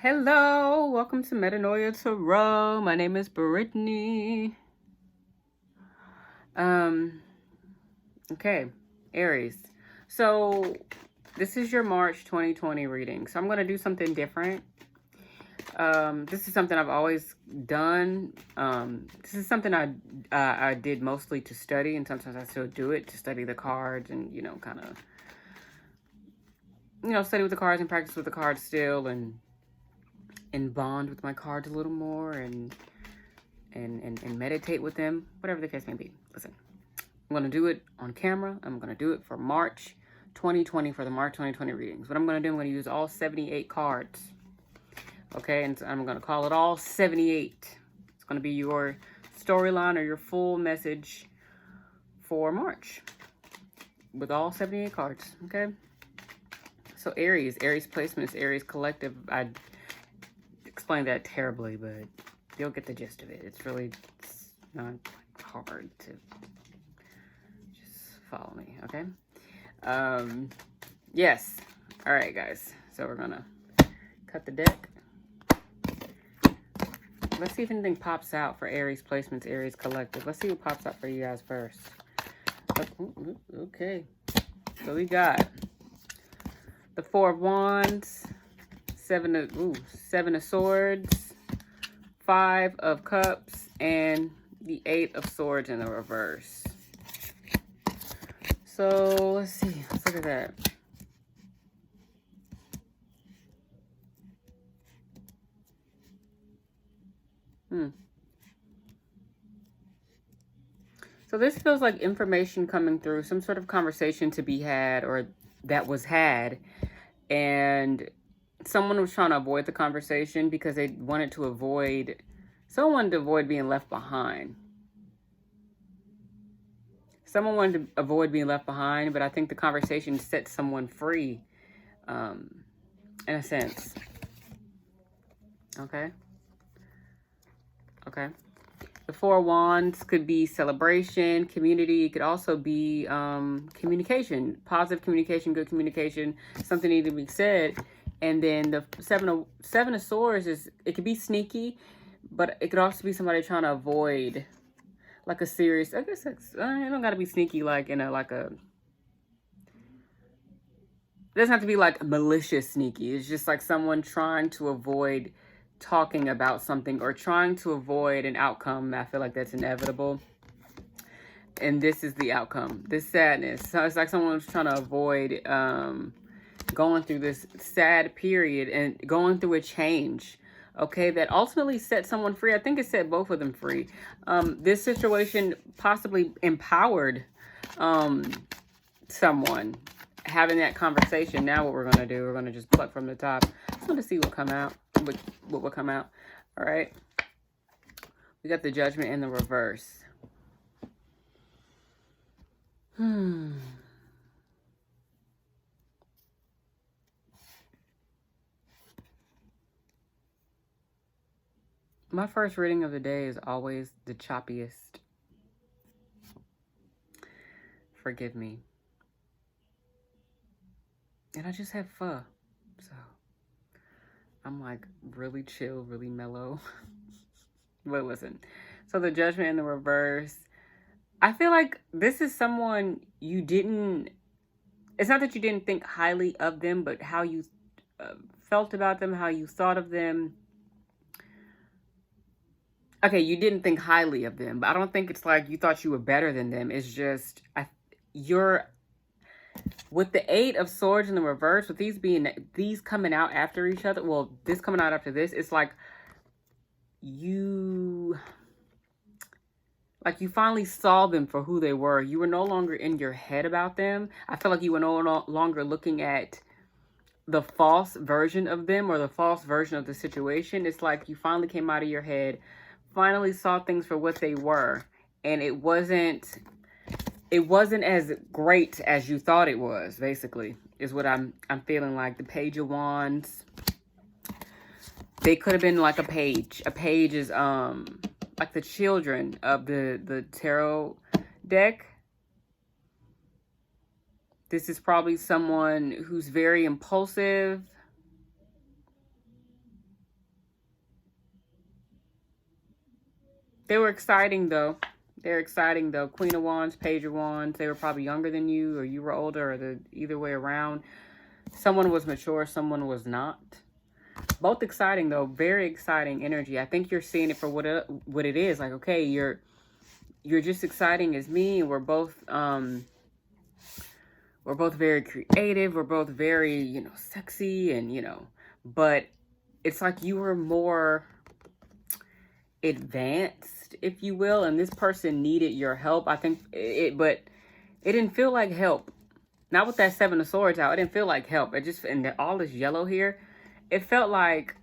Hello, welcome to Metanoia Tarot. My name is Brittany. Okay, Aries. So this is your March 2020 reading. So I'm going to do something different. This is something I've always done. This is something I did mostly to study, and sometimes I still do it to study the cards and, kind of, study with the cards and practice with the cards still and bond with my cards a little more and meditate with them, whatever the case may be. Listen, I'm going to do it on camera. I'm going to do it for March 2020 for the March 2020 readings. What I'm going to do, I'm going to use all 78 cards. Okay, and so I'm going to call it all 78. It's going to be your storyline or your full message for March with all 78 cards. Okay, so Aries placement is Aries collective. I explained that terribly, but you'll get the gist of it. It's not hard to just follow me, okay? Yes. All right, guys. So we're gonna cut the deck. Let's see if anything pops out for Aries placements, Aries collective. Let's see what pops out for you guys first. Okay. So we got the Four of Wands, Seven of Swords, Five of Cups, and the Eight of Swords in the reverse. So let's see. Let's look at that. So this feels like information coming through, some sort of conversation to be had or that was had, and someone was trying to avoid the conversation because they wanted to avoid being left behind. Someone wanted to avoid being left behind, but I think the conversation set someone free, in a sense. Okay. The Four of Wands could be celebration, community. It could also be communication, positive communication, good communication, something needed to be said. And then the Seven of Swords it could be sneaky, but it could also be somebody trying to avoid like a serious, I guess it don't got to be sneaky like in it doesn't have to be like malicious sneaky. It's just like someone trying to avoid talking about something or trying to avoid an outcome. I feel like that's inevitable. And this is the outcome, this sadness. So it's like someone's trying to avoid going through this sad period and going through a change, okay, that ultimately set someone free. I think it set both of them free. This situation possibly empowered someone having that conversation. Now what we're going to do, we're going to just pluck from the top. Just want to see what will come out. All right. We got the Judgment in the reverse. My first reading of the day is always the choppiest. Forgive me. And I just have pho. So I'm like really chill, really mellow. But listen. So the Judgment in the reverse. I feel like this is someone you didn't... It's not that you didn't think highly of them, but how you felt about them, how you thought of them. Okay, you didn't think highly of them, but I don't think it's like you thought you were better than them. It's just you're with the Eight of Swords in the reverse, with these coming out after each other. Well, this coming out after this, it's like you finally saw them for who they were. You were no longer in your head about them. I feel like you were no longer looking at the false version of them or the false version of the situation. It's like you finally came out of your head, finally saw things for what they were, and it wasn't as great as you thought it was, basically, is what I'm feeling like. The Page of Wands, they could have been like a page. A page is like the children of the tarot deck. This is probably someone who's very impulsive. They were exciting, though. They're exciting, though. Queen of Wands, Page of Wands. They were probably younger than you, or you were older, or either way around. Someone was mature, someone was not. Both exciting, though. Very exciting energy. I think you're seeing it for what it is. Like, okay, you're just exciting as me. And we're both very creative. We're both very, you know, sexy, and, you know, but it's like you were more advanced, if you will, and this person needed your help. I think but it didn't feel like help. Not with that Seven of Swords out. It didn't feel like help. It just, and all this yellow here, it felt like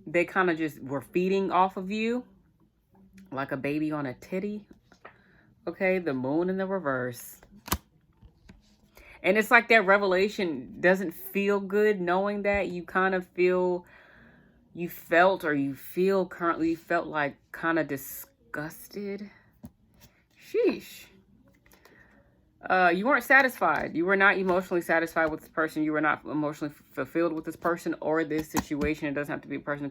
they kind of just were feeding off of you like a baby on a titty. Okay, the Moon in the reverse. And it's like that revelation doesn't feel good, knowing that you kind of feel, you felt currently felt like kind of disgusted. Sheesh. You weren't satisfied. You were not emotionally satisfied with this person. You were not emotionally fulfilled with this person or this situation. It doesn't have to be a person. It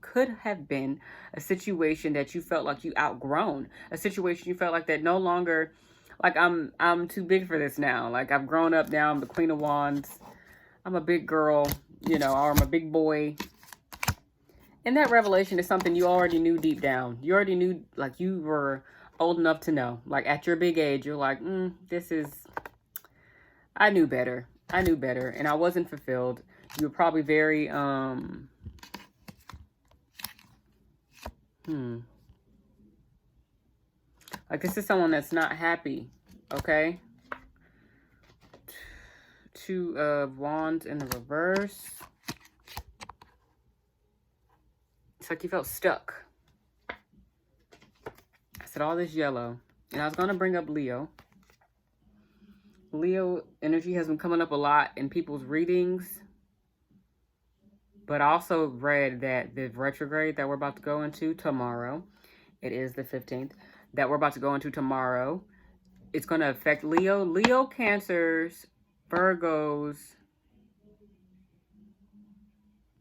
could have been a situation that you felt like you outgrown. A situation you felt like that no longer, like I'm too big for this now. Like I've grown up now. I'm the Queen of Wands. I'm a big girl, you know, or I'm a big boy. And that revelation is something you already knew deep down. You already knew, like you were old enough to know. Like at your big age, you're like, I knew better. I knew better. And I wasn't fulfilled. You were probably very, like this is someone that's not happy. Okay. Two of Wands in the reverse. It's like you felt stuck. I said all this yellow. And I was going to bring up Leo. Leo energy has been coming up a lot in people's readings. But I also read that the retrograde that we're about to go into tomorrow, it is the 15th, that we're about to go into tomorrow, it's going to affect Leo, Cancers, Virgos,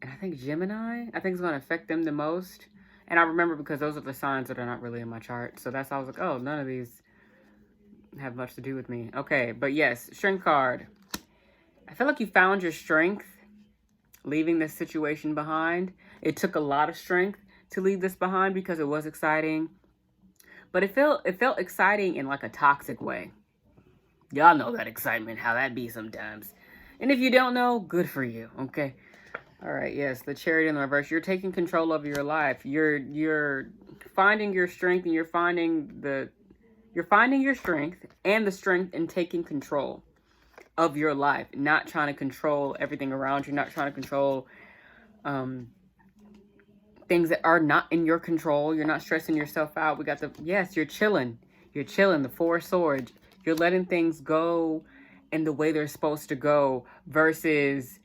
and I think Gemini. I think it's going to affect them the most. And I remember because those are the signs that are not really in my chart. So that's how I was like, oh, none of these have much to do with me. Okay, but yes, strength card. I feel like you found your strength leaving this situation behind. It took a lot of strength to leave this behind because it was exciting. But it felt exciting in like a toxic way. Y'all know that excitement, how that be sometimes. And if you don't know, good for you, okay? All right, yes, the Chariot in the reverse. You're taking control of your life. You're finding your strength, and you're finding your strength and the strength in taking control of your life, not trying to control everything around you, not trying to control things that are not in your control. You're not stressing yourself out. You're chilling. You're chilling. The Four of Swords. You're letting things go in the way they're supposed to go versus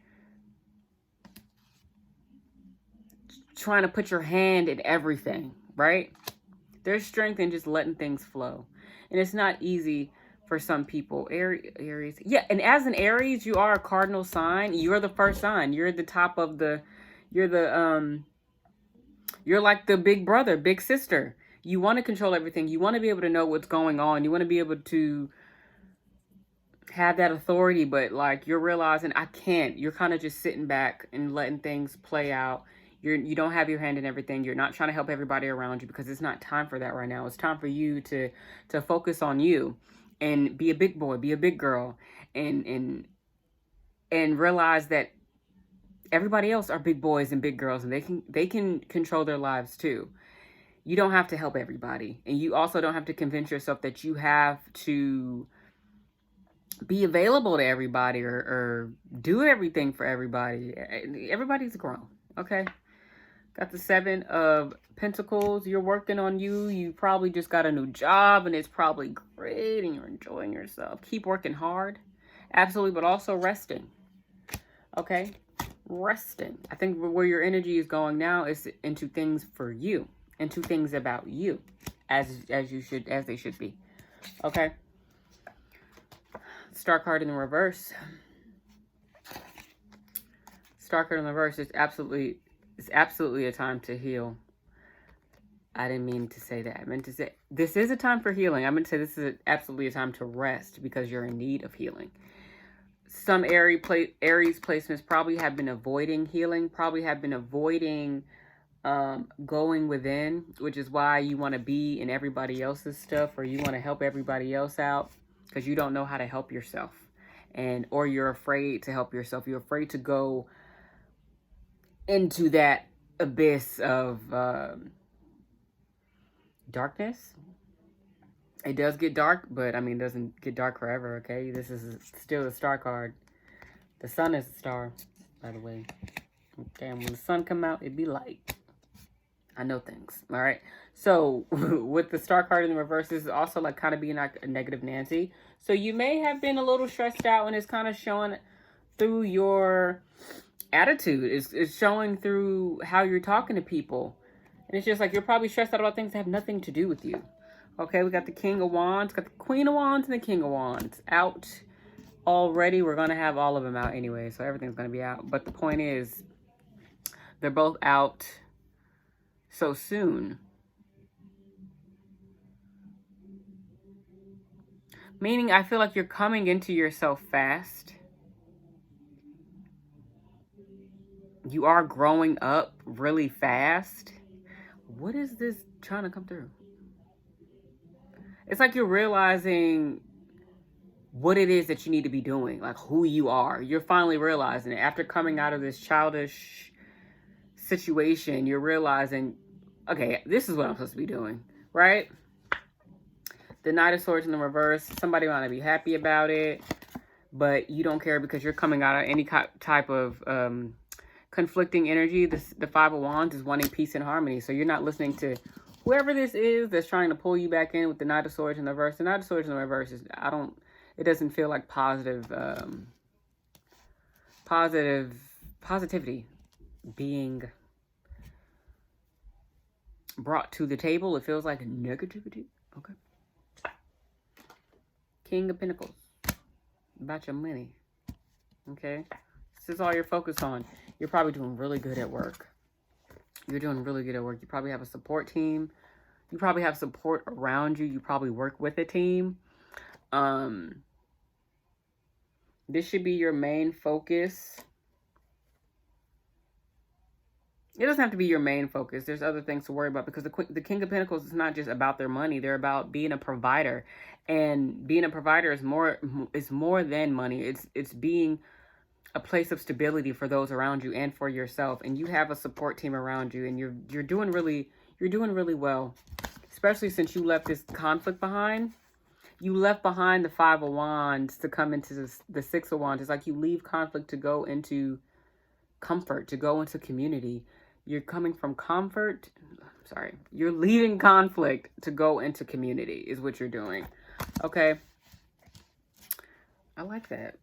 trying to put your hand in everything, right? There's strength in just letting things flow. And it's not easy for some people. Aries. Yeah, and as an Aries, you are a cardinal sign. You're the first sign. You're the top of the, you're like the big brother, big sister. You want to control everything. You want to be able to know what's going on. You want to be able to have that authority, but like you're realizing I can't. You're kind of just sitting back and letting things play out. You don't have your hand in everything. You're not trying to help everybody around you because it's not time for that right now. It's time for you to focus on you and be a big boy, be a big girl, and realize that everybody else are big boys and big girls, and they can control their lives too. You don't have to help everybody, and you also don't have to convince yourself that you have to be available to everybody or do everything for everybody. Everybody's grown, okay? Got the Seven of Pentacles. You're working on you. You probably just got a new job and it's probably great and you're enjoying yourself. Keep working hard. Absolutely, but also resting. Okay? Resting. I think where your energy is going now is into things for you. Into things about you. As they should be. Okay? Star card in the reverse. Star card in the reverse is absolutely a time to heal. I didn't mean to say that. I meant to say this is a time for healing. I meant to say this is absolutely a time to rest because you're in need of healing. Some Aries placements probably have been avoiding healing, probably have been avoiding going within, which is why you want to be in everybody else's stuff, or you want to help everybody else out because you don't know how to help yourself, or you're afraid to help yourself. You're afraid to go into that abyss of darkness. It does get dark, but I mean, it doesn't get dark forever, okay? This is still a star card. The sun is a star, by the way. Okay, and when the sun come out, it be light. I know things, all right? So, with the star card in the reverse, this is also like kind of being like a negative Nancy. So, you may have been a little stressed out, and it's kind of showing through your attitude. It's showing through how you're talking to people. And it's just like you're probably stressed out about things that have nothing to do with you. Okay, we got the King of Wands, got the Queen of Wands, and the King of Wands out already. We're going to have all of them out anyway, so everything's going to be out. But the point is, they're both out so soon. Meaning, I feel like you're coming into yourself fast. You are growing up really fast. What is this trying to come through? It's like you're realizing what it is that you need to be doing, like who you are. You're finally realizing it. After coming out of this childish situation, you're realizing, okay, this is what I'm supposed to be doing, right? The Knight of Swords in the reverse. Somebody might not be happy about it, but you don't care because you're coming out of any type of conflicting energy. The Five of Wands is wanting peace and harmony. So you're not listening to whoever this is that's trying to pull you back in with the Knight of Swords in the reverse. The Knight of Swords in the reverse is, it doesn't feel like positivity being brought to the table. It feels like negativity. Okay. King of Pentacles. About your money. Okay. This is all you're focused on. You're probably doing really good at work. You're doing really good at work. You probably have a support team. You probably have support around you. You probably work with a team. This should be your main focus. It doesn't have to be your main focus. There's other things to worry about because the King of Pentacles is not just about their money. They're about being a provider. And being a provider is more than money. It's being a place of stability for those around you and for yourself. And you have a support team around you, and you're doing really well. Especially since you left this conflict behind. You left behind the Five of Wands to come into the Six of Wands. It's like you leave conflict to go into comfort, to go into community. You're coming from comfort. Sorry. You're leaving conflict to go into community is what you're doing. Okay. I like that.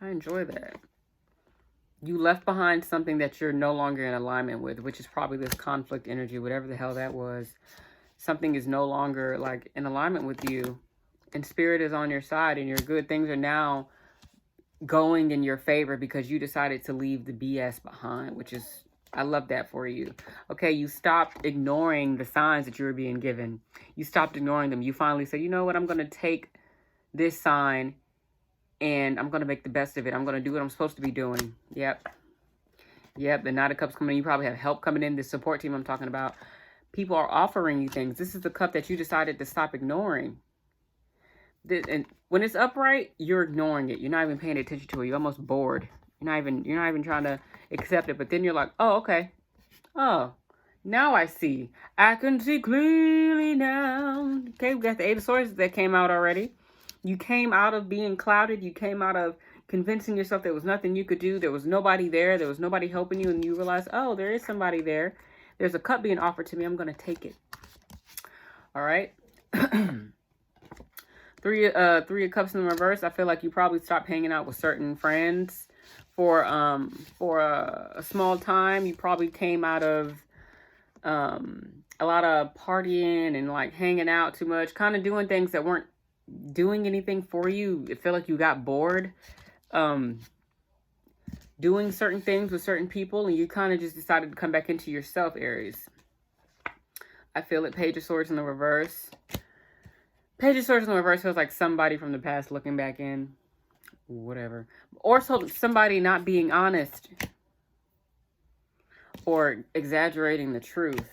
I enjoy that. You left behind something that you're no longer in alignment with, which is probably this conflict energy, whatever the hell that was. Something is no longer like in alignment with you, and spirit is on your side, and your good things are now going in your favor because you decided to leave the BS behind, which is, I love that for you. Okay, you stopped ignoring the signs that you were being given. You stopped ignoring them. You finally said, you know what, I'm going to take this sign and I'm going to make the best of it. I'm going to do what I'm supposed to be doing. Yep, the Knight of Cups coming in. You probably have help coming in. The support team I'm talking about. People are offering you things. This is the cup that you decided to stop ignoring. And when it's upright, you're ignoring it. You're not even paying attention to it. You're almost bored. You're not even trying to accept it. But then you're like, oh, okay. Oh, now I see. I can see clearly now. Okay, we got the Eight of Swords that came out already. You came out of being clouded. You came out of convincing yourself there was nothing you could do. There was nobody there. There was nobody helping you. And you realize, oh, there is somebody there. There's a cup being offered to me. I'm going to take it. All right. Three of Cups in the reverse. I feel like you probably stopped hanging out with certain friends for a small time. You probably came out of a lot of partying and like hanging out too much, kind of doing things that weren't doing anything for you. I feel like you got bored doing certain things with certain people, and you kind of just decided to come back into yourself, Aries. I feel it. Page of Swords in the reverse. Page of Swords in the reverse feels like somebody from the past looking back in. Whatever. Or so somebody not being honest. Or exaggerating the truth.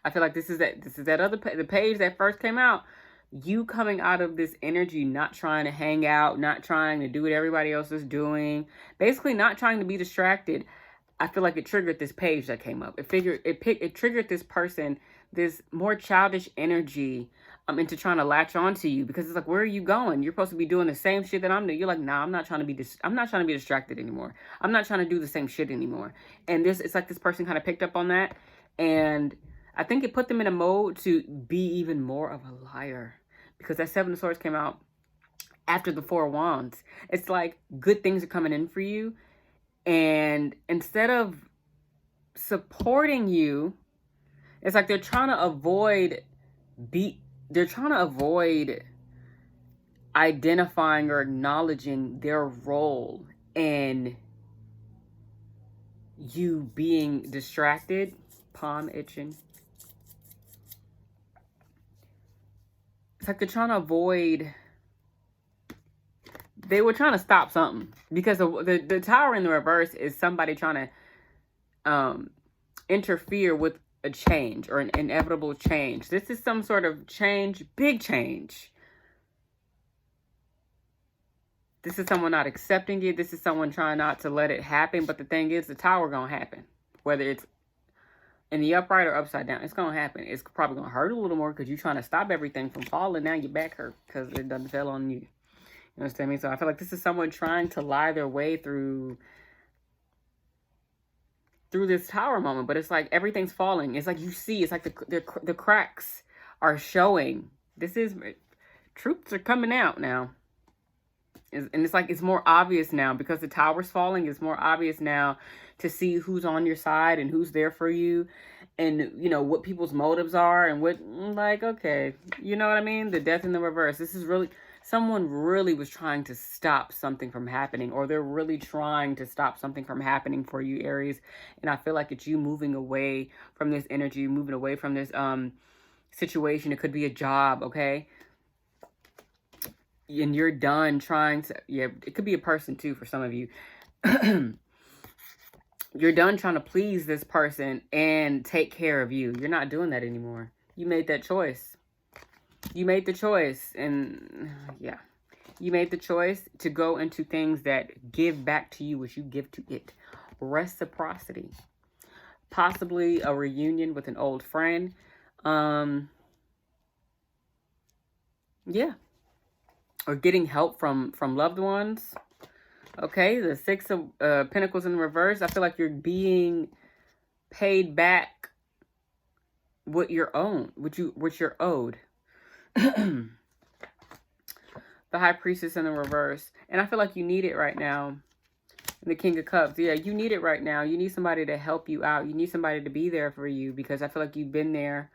I feel like this is that other the page that first came out. You coming out of this energy, not trying to hang out, not trying to do what everybody else is doing, basically not trying to be distracted. I feel like it triggered this page that came up. It triggered this person, this more childish energy, into trying to latch onto you, because it's like, where are you going? You're supposed to be doing the same shit that I'm doing. You're like, nah, I'm not trying to be distracted anymore. I'm not trying to do the same shit anymore. And it's like this person kind of picked up on that, and I think it put them in a mode to be even more of a liar, because that Seven of Swords came out after the Four of Wands. It's like good things are coming in for you, and instead of supporting you, it's like they're trying to avoid identifying or acknowledging their role in you being distracted. Palm itching. It's like they're trying to avoid. They were trying to stop something, because the Tower in the reverse is somebody trying to interfere with a change or an inevitable change. This is some sort of change, big change. This is someone not accepting it. This is someone trying not to let it happen. But the thing is, the Tower gonna happen. Whether it's in the upright or upside down, it's gonna happen. It's probably gonna hurt a little more because you're trying to stop everything from falling. Now your back hurt because it doesn't fell on you. You understand me? So I feel like this is someone trying to lie their way through this Tower moment, but it's like everything's falling. It's like you see, it's like the cracks are showing. Truths are coming out now. And it's like, it's more obvious now because the Tower's falling. It's more obvious now to see who's on your side and who's there for you, and you know what people's motives are, and what, like, okay, you know what I mean? The Death in the reverse. This is really, someone really was trying to stop something from happening, or they're really trying to stop something from happening for you, Aries. And I feel like it's you moving away from this energy, moving away from this situation. It could be a job, okay? And you're done trying to, yeah, it could be a person too for some of you. You're done trying to please this person and take care of you. You're not doing that anymore. You made that choice. You made the choice, and yeah, you made the choice to go into things that give back to you what you give to it. Reciprocity. Possibly a reunion with an old friend. Yeah. Or getting help from loved ones. Okay, the Six of Pentacles in the reverse. I feel like you're being paid back what you're owed. The High Priestess in the reverse. And I feel like you need it right now. And the King of Cups. Yeah, you need it right now. You need somebody to help you out. You need somebody to be there for you, because I feel like you've been there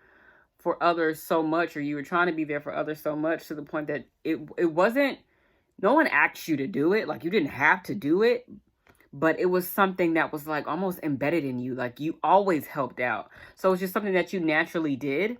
for others so much, or you were trying to be there for others so much to the point that it wasn't, no one asked you to do it. Like, you didn't have to do it, but it was something that was like almost embedded in you. Like, you always helped out. So it's just something that you naturally did.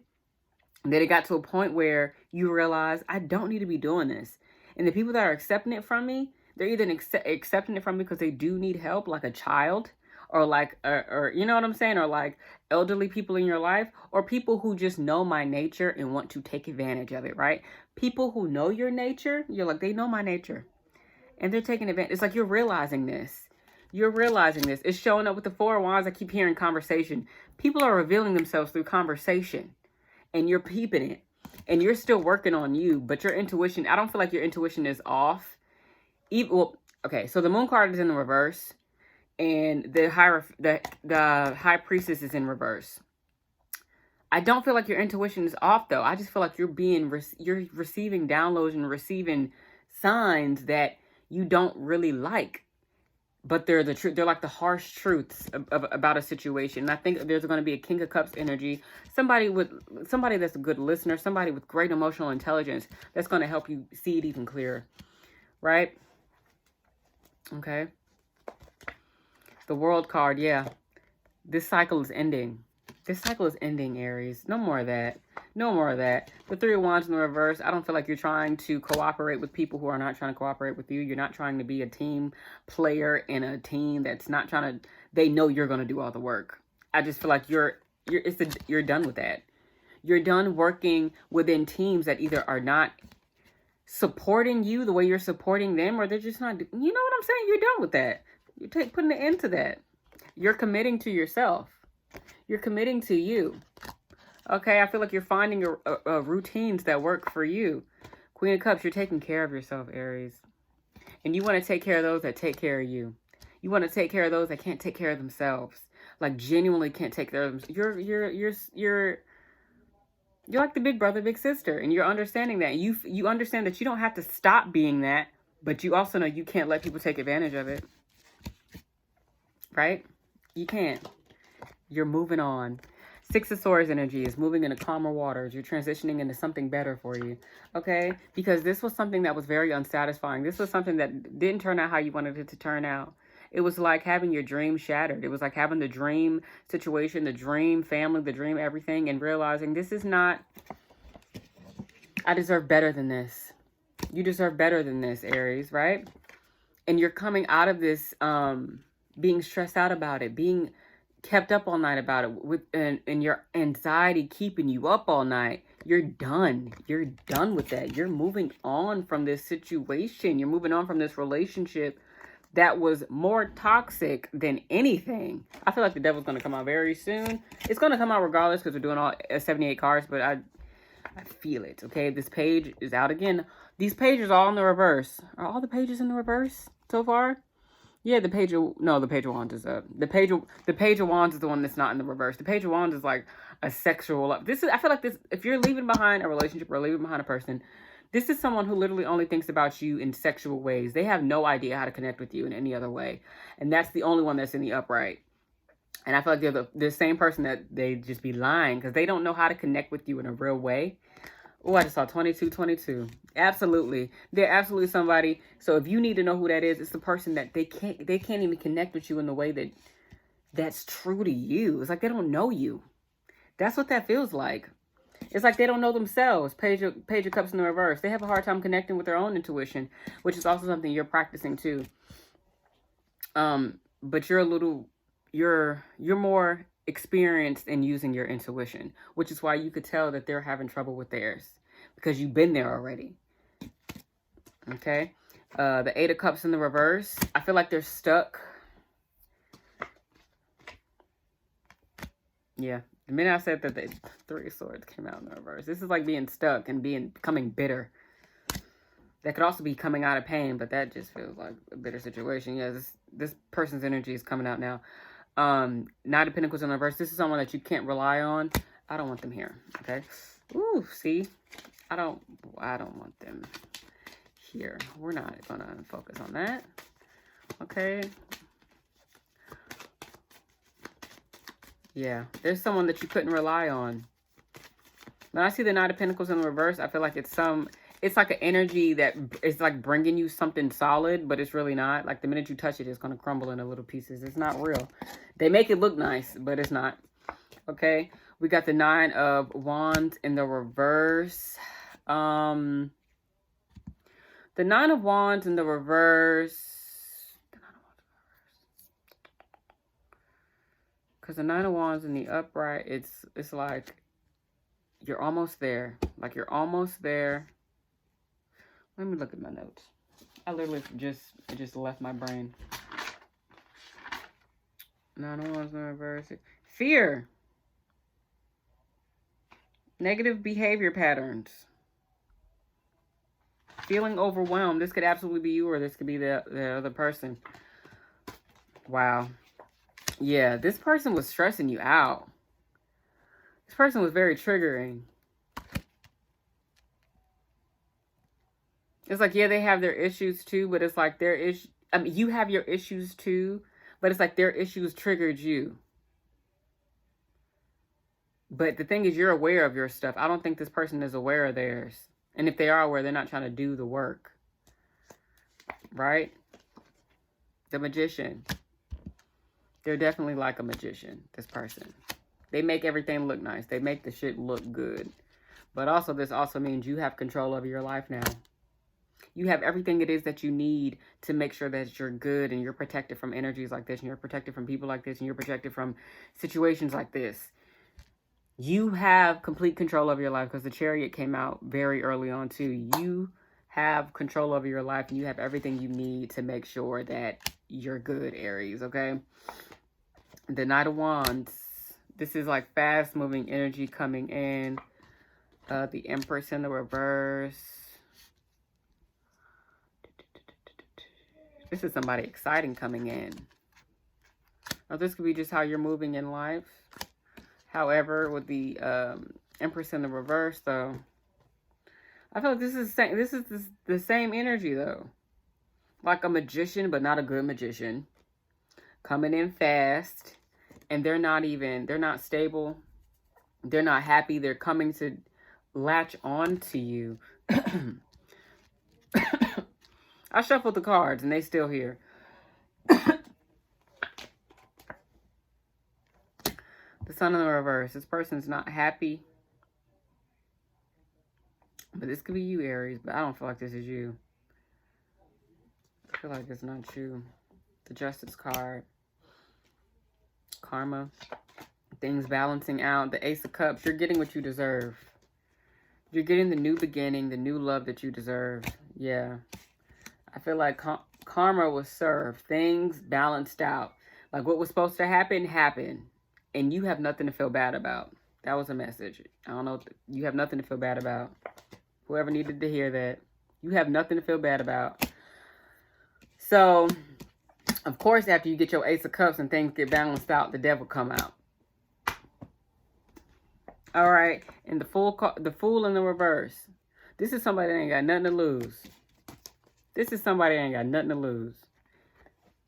And then it got to a point where you realize, I don't need to be doing this. And the people that are accepting it from me, they're either accepting it from me because they do need help, like a child, or like, or you know what I'm saying? Or like elderly people in your life, or people who just know my nature and want to take advantage of it, right? People who know your nature, you're like, they know my nature, and they're taking advantage. It's like you're realizing this. You're realizing this. It's showing up with the Four of Wands. I keep hearing conversation. People are revealing themselves through conversation, and you're peeping it, and you're still working on you, but your intuition, I don't feel like your intuition is off. Well, okay, so the Moon card is in the reverse, and the High Priestess is in reverse. I don't feel like your intuition is off, though. I just feel like you're receiving downloads and receiving signs that you don't really like, but they're the truth. They're like the harsh truths about a situation. And I think there's going to be a King of Cups energy. Somebody that's a good listener, somebody with great emotional intelligence that's going to help you see it even clearer, right? Okay. The World card, yeah. This cycle is ending. This cycle is ending, Aries. No more of that. No more of that. The Three of Wands in the reverse. I don't feel like you're trying to cooperate with people who are not trying to cooperate with you. You're not trying to be a team player in a team that's not trying to... They know you're going to do all the work. I just feel like you're done with that. You're done working within teams that either are not supporting you the way you're supporting them, or they're just not... You know what I'm saying? You're done with that. You're putting an end to that. You're committing to yourself. You're committing to you. Okay, I feel like you're finding routines that work for you. Queen of Cups, you're taking care of yourself, Aries. And you want to take care of those that take care of you. You want to take care of those that can't take care of themselves. Like, genuinely can't take care of themselves. You're like the big brother, big sister. And you're understanding that. You understand that you don't have to stop being that. But you also know you can't let people take advantage of it. Right? You can't. You're moving on. Six of Swords energy is moving into calmer waters. You're transitioning into something better for you. Okay? Because this was something that was very unsatisfying. This was something that didn't turn out how you wanted it to turn out. It was like having your dream shattered. It was like having the dream situation, the dream family, the dream everything, and realizing this is not... I deserve better than this. You deserve better than this, Aries, right? And you're coming out of this being stressed out about it, being kept up all night about it, and your anxiety keeping you up all night. You're done. You're done with that. You're moving on from this situation. You're moving on from this relationship that was more toxic than anything. I feel like the devil's going to come out very soon. It's going to come out regardless because we're doing all 78 cards, but I feel it, okay? This page is out again. These pages are all in the reverse. Are all the pages in the reverse so far? Yeah, the Page of Wands is up. The Page of Wands is the one that's not in the reverse. The Page of Wands is like a sexual... I feel like this, if you're leaving behind a relationship or leaving behind a person, this is someone who literally only thinks about you in sexual ways. They have no idea how to connect with you in any other way. And that's the only one that's in the upright. And I feel like they're the same person that they just be lying because they don't know how to connect with you in a real way. Oh, I just saw 2222. Absolutely. They're absolutely somebody. So if you need to know who that is, it's the person that they can't even connect with you in the way that's true to you. It's like they don't know you. That's what that feels like. It's like they don't know themselves. Page of Cups in the reverse. They have a hard time connecting with their own intuition, which is also something you're practicing too. But you're more experienced in using your intuition, which is why you could tell that they're having trouble with theirs because you've been there already. Okay. The Eight of Cups in the reverse. I feel like they're stuck. Yeah. The minute I said that the Three of Swords came out in the reverse. This is like being stuck and becoming bitter. That could also be coming out of pain, but that just feels like a bitter situation. Yeah, this person's energy is coming out now. Knight of Pentacles in reverse. This is someone that you can't rely on. I don't want them here. Okay. Ooh, see? I don't want them here. We're not gonna focus on that. Okay. Yeah, there's someone that you couldn't rely on. When I see the Knight of Pentacles in the reverse, I feel like it's like an energy that is like bringing you something solid, but it's really not. Like the minute you touch it, it's going to crumble into little pieces. It's not real. They make it look nice, but it's not. Okay. We got the Nine of Wands in the reverse. The Nine of Wands in the reverse. Because the Nine of Wands in the upright, it's like you're almost there. Like you're almost there. Let me look at my notes. I literally just left my brain. Nine of Wands in reverse. Fear. Negative behavior patterns. Feeling overwhelmed. This could absolutely be you or this could be the other person. Wow. Yeah, this person was stressing you out. This person was very triggering. It's like, yeah, they have their issues too, but it's like their issue. I mean, you have your issues too, but it's like their issues triggered you. But the thing is, you're aware of your stuff. I don't think this person is aware of theirs. And if they are aware, they're not trying to do the work. Right? The Magician. They're definitely like a magician, this person. They make everything look nice. They make the shit look good. But also, this also means you have control over your life now. You have everything it is that you need to make sure that you're good and you're protected from energies like this, and you're protected from people like this, and you're protected from situations like this. You have complete control over your life, because the Chariot came out very early on too. You have control over your life, and you have everything you need to make sure that you're good, Aries, okay? The Knight of Wands. This is like fast moving energy coming in. The Empress in the reverse. This is somebody exciting coming in. Now, this could be just how you're moving in life. However, with the Empress in the reverse, though, I feel like this is the same energy, though. Like a magician, but not a good magician. Coming in fast. And they're not stable. They're not happy. They're coming to latch on to you. I shuffled the cards and they still here. The Sun in the reverse. This person's not happy. But this could be you, Aries. But I don't feel like this is you. I feel like it's not you. The Justice card. Karma. Things balancing out. The Ace of Cups. You're getting what you deserve. You're getting the new beginning. The new love that you deserve. Yeah. I feel like karma was served. Things balanced out. Like what was supposed to happen, happened. And you have nothing to feel bad about. That was a message. I don't know. You have nothing to feel bad about. Whoever needed to hear that. You have nothing to feel bad about. So, of course, after you get your Ace of Cups and things get balanced out, the Devil come out. All right. And the Fool in the reverse. This is somebody that ain't got nothing to lose. This is somebody that ain't got nothing to lose.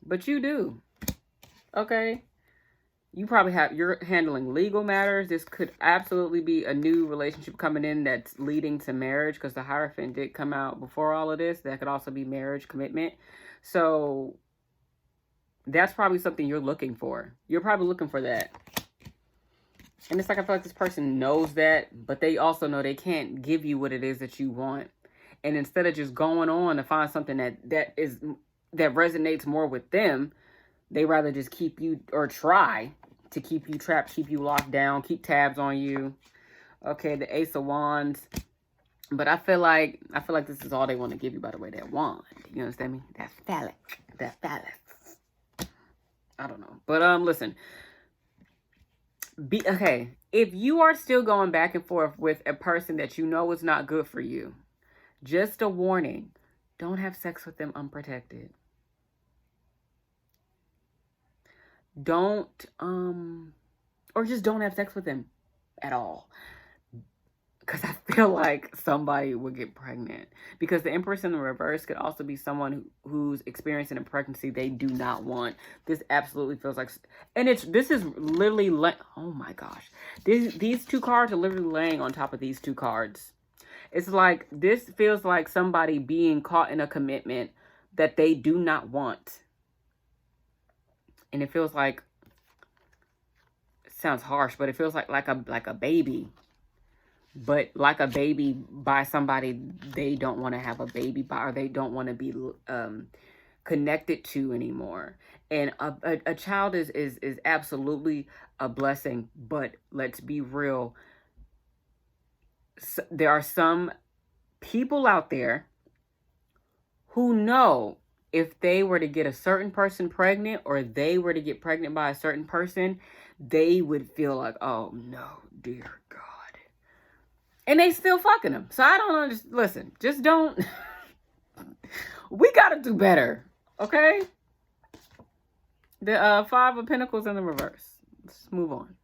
But you do. Okay? You probably you're handling legal matters. This could absolutely be a new relationship coming in that's leading to marriage, because the Hierophant did come out before all of this. That could also be marriage, commitment. So that's probably something you're looking for. You're probably looking for that. And it's like, I feel like this person knows that, but they also know they can't give you what it is that you want. And instead of just going on to find something that resonates more with them, they rather just keep you, or try to keep you trapped, keep you locked down, keep tabs on you. Okay, the Ace of Wands. But I feel like this is all they want to give you, by the way, that wand. You understand me? That phallic. I don't know. But listen. Okay. If you are still going back and forth with a person that you know is not good for you, just a warning. Don't have sex with them unprotected. Don't, or just don't have sex with them at all. Because I feel like somebody would get pregnant. Because the Empress in the reverse could also be someone who's experiencing a pregnancy they do not want. This absolutely feels like, and this is literally, oh my gosh. These two cards are literally laying on top of these two cards. It's like, this feels like somebody being caught in a commitment that they do not want. And it feels like, it sounds harsh, but it feels like a baby. But like a baby by somebody they don't want to have a baby by, or they don't want to be connected to anymore. And a child is absolutely a blessing. But let's be real. There are some people out there who know if they were to get a certain person pregnant, or they were to get pregnant by a certain person, they would feel like, oh no, dear God. And they still fucking them. So I don't understand. Listen, just don't. We got to do better. Okay? The Five of Pentacles in the reverse. Let's move on.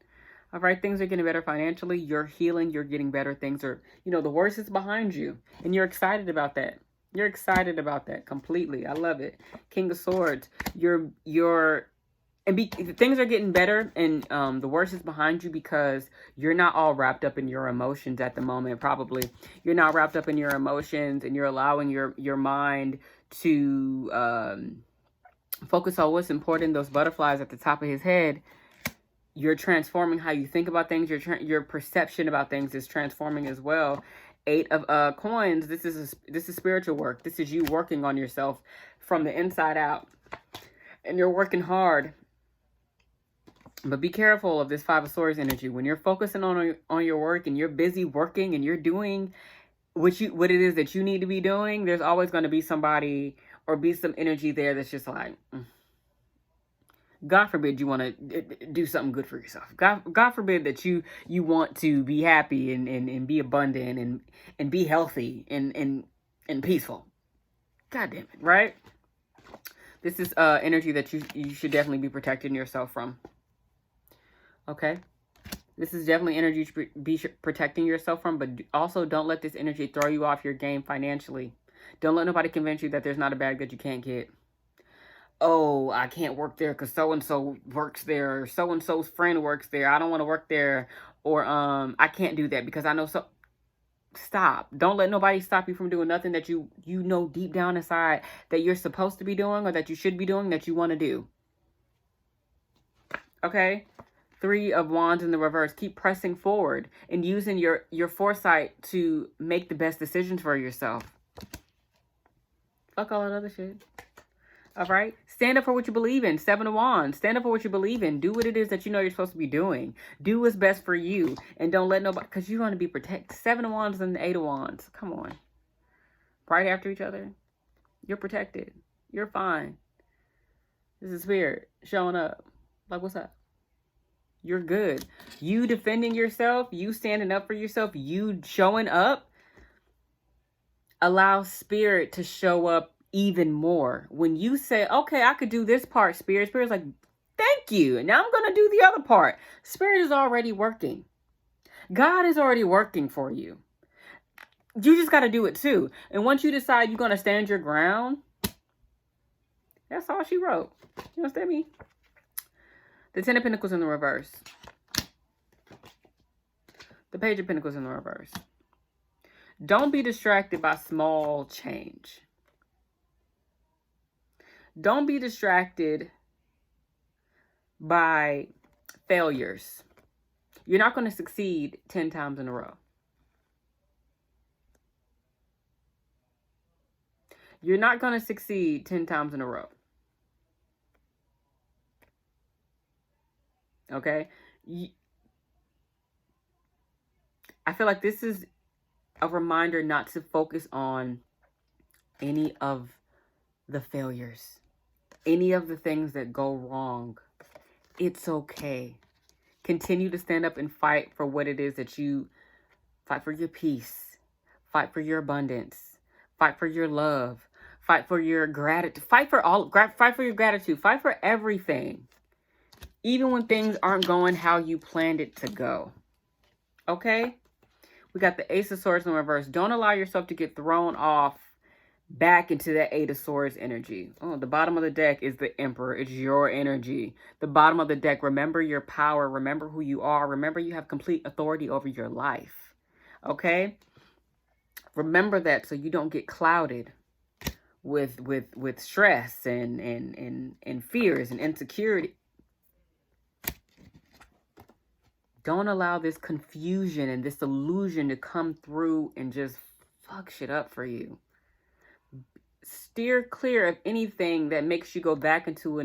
All right, things are getting better financially. You're healing. You're getting better. Things are, the worst is behind you. And you're excited about that. You're excited about that completely. I love it. King of Swords. Things are getting better, and the worst is behind you, because you're not all wrapped up in your emotions at the moment. Probably you're not wrapped up in your emotions, and you're allowing your mind to Focus on what's important. Those butterflies at the top of his head. You're transforming how you think about things. Your perception about things is transforming as well. 8 of coins. This is spiritual work. This is you working on yourself from the inside out, and you're working hard. But be careful of this 5 of Swords energy. When you're focusing on your work and you're busy working and you're doing what it is that you need to be doing, there's always going to be somebody or be some energy there that's just like, God forbid you want to do something good for yourself. God forbid that you want to be happy and be abundant and be healthy and peaceful. God damn it, right? This is energy that you should definitely be protecting yourself from. Okay? This is definitely energy you should be protecting yourself from, but also don't let this energy throw you off your game financially. Don't let nobody convince you that there's not a bag that you can't get. Oh, I can't work there because so-and-so works there, or so-and-so's friend works there. I don't want to work there, or I can't do that because I know so. Stop. Don't let nobody stop you from doing nothing that you know deep down inside that you're supposed to be doing or that you should be doing that you want to do. Okay? 3 of Wands in the reverse. Keep pressing forward and using your foresight to make the best decisions for yourself. Fuck all that other shit. All right? Stand up for what you believe in. 7 of Wands. Stand up for what you believe in. Do what it is that you know you're supposed to be doing. Do what's best for you. And don't let nobody... Because you want to be protected. 7 of Wands and the 8 of Wands. Come on. Right after each other. You're protected. You're fine. This is Spirit showing up. Like, what's up? You're good. You defending yourself. You standing up for yourself. You showing up. Allow Spirit to show up even more. When you say, okay, I could do this part, Spirit's like, thank you. Now I'm going to do the other part. Spirit is already working. God is already working for you. You just got to do it too. And once you decide you're going to stand your ground, that's all she wrote. You understand me? The 10 of Pentacles in the reverse. The Page of Pentacles in the reverse. Don't be distracted by small change. Don't be distracted by failures. You're not going to succeed 10 times in a row. You're not going to succeed 10 times in a row. Okay? I feel like this is a reminder not to focus on any of the failures. Any of the things that go wrong. It's okay. Continue to stand up and fight for what it is that you fight for. Your peace, fight for your abundance, fight for your love, fight for your gratitude, fight for your gratitude, fight for everything. Even when things aren't going how you planned it to go. Okay? We got the Ace of Swords in reverse. Don't allow yourself to get thrown off back into that 8 of Swords energy. Oh, the bottom of the deck is the Emperor. It's your energy. The bottom of the deck, remember your power. Remember who you are. Remember you have complete authority over your life. Okay? Remember that so you don't get clouded with stress and fears and insecurity. Don't allow this confusion and this illusion to come through and just fuck shit up for you. Steer clear of anything that makes you go back into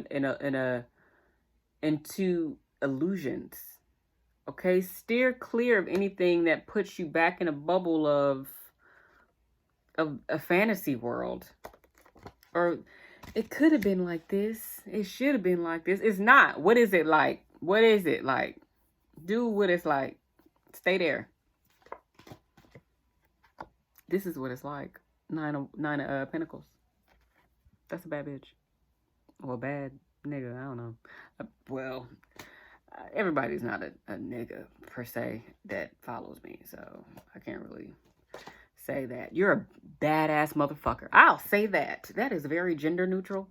into illusions. Okay? Steer clear of anything that puts you back in a bubble of a fantasy world. Or it could have been like this. It should have been like this. It's not. What is it like? What is it like? Do what it's like. Stay there. This is what it's like. Nine of Pentacles. That's a bad bitch. Or a bad nigga. I don't know. Well, everybody's not a nigga per se that follows me. So I can't really say that. You're a badass motherfucker. I'll say that. That is very gender neutral.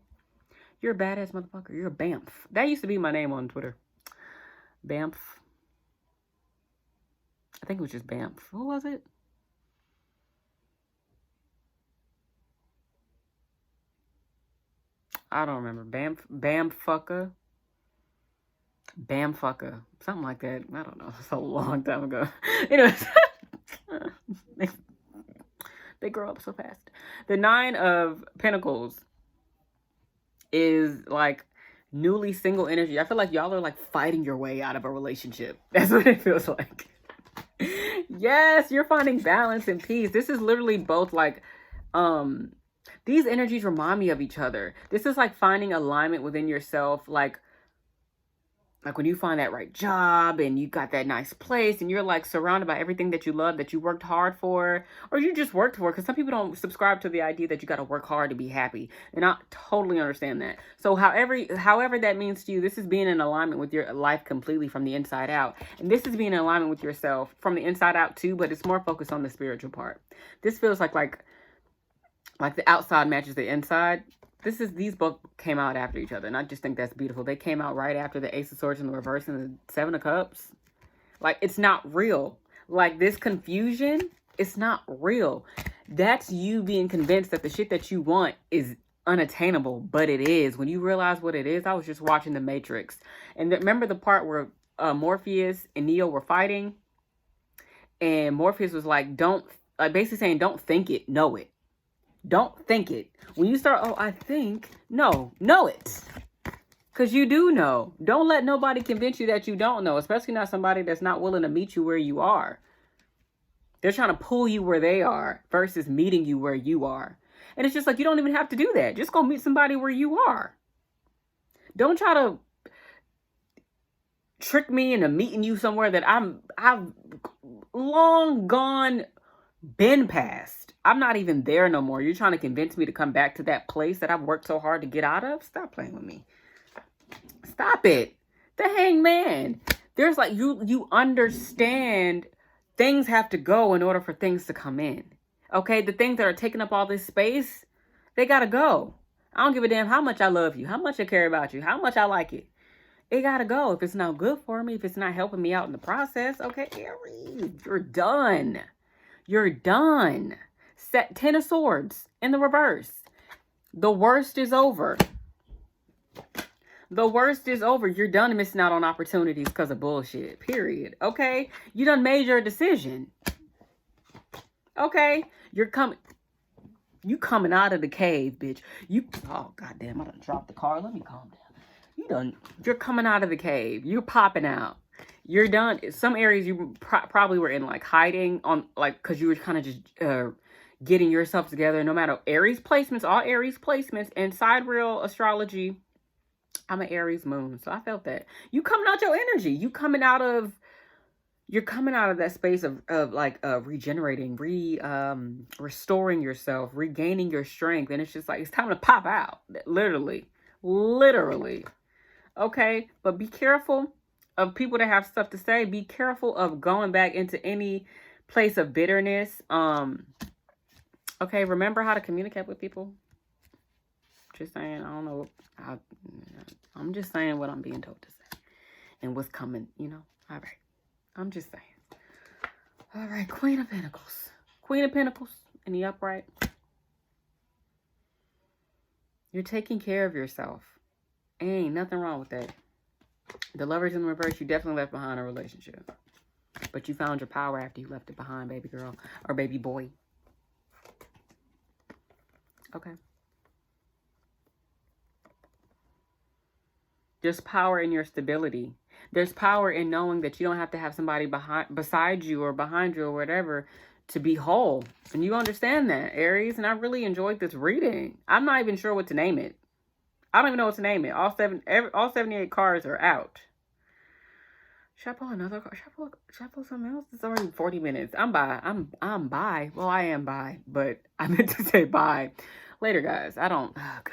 You're a badass motherfucker. You're a BAMF. That used to be my name on Twitter. BAMF. I think it was just BAMF. What was it? I don't remember. Bamfucker. Bamfucker. Something like that. I don't know. It's a long time ago. Anyways. They grow up so fast. The 9 of Pentacles is like newly single energy. I feel like y'all are like fighting your way out of a relationship. That's what it feels like. Yes, you're finding balance and peace. This is literally both like, these energies remind me of each other. This is like finding alignment within yourself. Like when you find that right job and you got that nice place and you're like surrounded by everything that you love, that you worked hard for, or you just worked for, because some people don't subscribe to the idea that you got to work hard to be happy. And I totally understand that. So however that means to you, this is being in alignment with your life completely from the inside out. And this is being in alignment with yourself from the inside out too, but it's more focused on the spiritual part. This feels like the outside matches the inside. These both came out after each other, and I just think that's beautiful. They came out right after the Ace of Swords in the reverse and the 7 of Cups. Like, it's not real. Like, this confusion, it's not real. That's you being convinced that the shit that you want is unattainable, but it is. When you realize what it is, I was just watching The Matrix. And remember the part where Morpheus and Neo were fighting? And Morpheus was like, basically saying, don't think it, know it. Don't think it. When you start, oh, I think, know it. Because you do know. Don't let nobody convince you that you don't know, especially not somebody that's not willing to meet you where you are. They're trying to pull you where they are versus meeting you where you are. And it's just like, you don't even have to do that. Just go meet somebody where you are. Don't try to trick me into meeting you somewhere that I've long gone, been past. I'm not even there no more. You're trying to convince me to come back to that place that I've worked so hard to get out of? Stop playing with me. Stop it. The Hangman. There's like, you understand things have to go in order for things to come in. Okay? The things that are taking up all this space, they gotta go. I don't give a damn how much I love you, how much I care about you, how much I like it. It gotta go. If it's not good for me, if it's not helping me out in the process, okay, Aries, you're done. You're done. Set 10 of Swords in the reverse. The worst is over. The worst is over. You're done missing out on opportunities because of bullshit. Period. Okay? You done made your decision. Okay? You coming out of the cave, bitch. Oh, goddamn, I done dropped the car. Let me calm down. You're coming out of the cave. You're popping out. You're done. Some areas you probably were in like hiding on, like, because you were kind of just getting yourself together. No matter Aries placements, all Aries placements, and sidereal astrology, I'm an Aries moon, so I felt that. You coming out your energy. You're coming out of that space of regenerating, restoring yourself, regaining your strength. And it's just like, it's time to pop out. Literally. Okay? But be careful of people that have stuff to say. Be careful of going back into any place of bitterness. Okay, remember how to communicate with people. Just saying, I don't know. I'm just saying what I'm being told to say. And what's coming, you know. All right. I'm just saying. All right, Queen of Pentacles. Queen of Pentacles in the upright. You're taking care of yourself. Ain't nothing wrong with that. The Lovers in the reverse, you definitely left behind a relationship. But you found your power after you left it behind, baby girl. Or baby boy. Okay. There's power in your stability. There's power in knowing that you don't have to have somebody beside you or behind you or whatever to be whole. And you understand that, Aries. And I really enjoyed this reading. I'm not even sure what to name it. I don't even know what to name it. All 78 cards are out. Should I pull another card? Should I pull something else? It's already 40 minutes. I'm by. Well, I am by, but I meant to say bye. Later, guys. Oh, God.